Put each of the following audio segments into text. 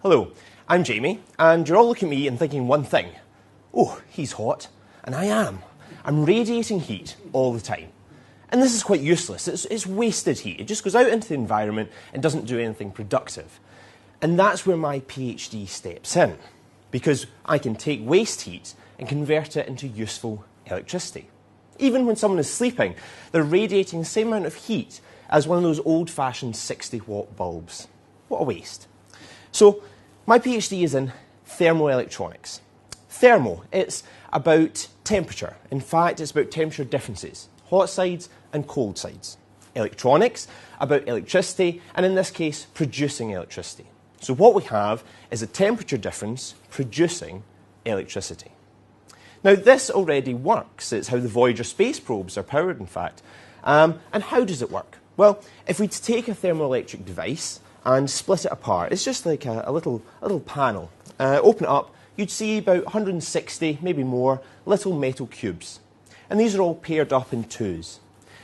Hello, I'm Jamie, and you're all looking at me and thinking one thing. Oh, he's hot. And I am. I'm radiating heat all the time. And this is quite useless. It's wasted heat. It just goes out into the environment and doesn't do anything productive. And that's where my PhD steps in, because I can take waste heat and convert it into useful electricity. Even when someone is sleeping, they're radiating the same amount of heat as one of those old-fashioned 60-watt bulbs. What a waste. So, my PhD is in thermoelectronics. Thermo, it's about temperature. In fact, it's about temperature differences, hot sides and cold sides. Electronics, about electricity, and in this case, producing electricity. So what we have is a temperature difference producing electricity. Now, this already works. It's how the Voyager space probes are powered, in fact. And how does it work? Well, if we take a thermoelectric device and split it apart, it's just like a little panel. Open it up, you'd see about 160, maybe more, little metal cubes. And these are all paired up in twos.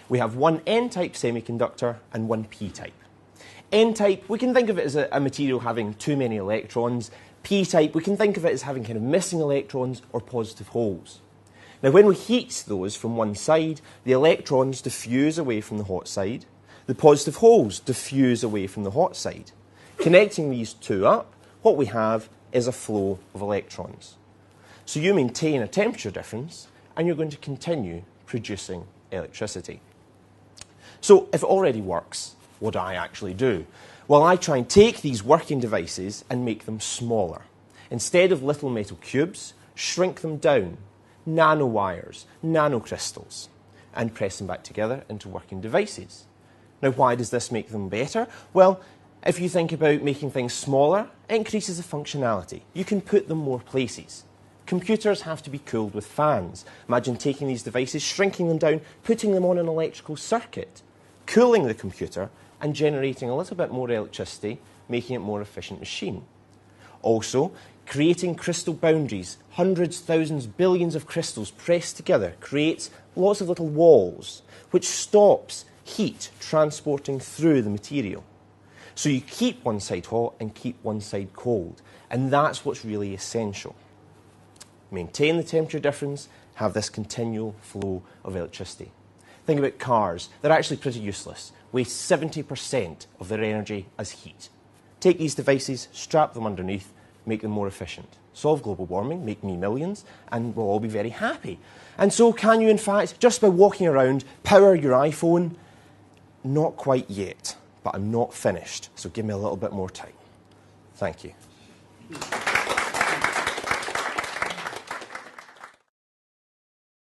We have one N-type semiconductor and one P-type. N-type, we can think of it as a material having too many electrons. P-type, we can think of it as having kind of missing electrons or positive holes. Now, when we heat those from one side, the electrons diffuse away from the hot side. The positive holes diffuse away from the hot side. Connecting these two up, what we have is a flow of electrons. So you maintain a temperature difference, and you're going to continue producing electricity. So if it already works, what do I actually do? Well, I try and take these working devices and make them smaller. Instead of little metal cubes, shrink them down, nanowires, nanocrystals, and press them back together into working devices. Now, why does this make them better? Well, if you think about making things smaller, it increases the functionality. You can put them more places. Computers have to be cooled with fans. Imagine taking these devices, shrinking them down, putting them on an electrical circuit, cooling the computer, and generating a little bit more electricity, making it a more efficient machine. Also, creating crystal boundaries, hundreds, thousands, billions of crystals pressed together, creates lots of little walls, which stops heat transporting through the material. So you keep one side hot and keep one side cold, and that's what's really essential. Maintain the temperature difference, have this continual flow of electricity. Think about cars. They're actually pretty useless. Waste 70% of their energy as heat. Take these devices, strap them underneath, make them more efficient. Solve global warming, make me millions, and we'll all be very happy. And so can you, in fact, just by walking around, power your iPhone? Not quite yet, but I'm not finished, so give me a little bit more time. Thank you.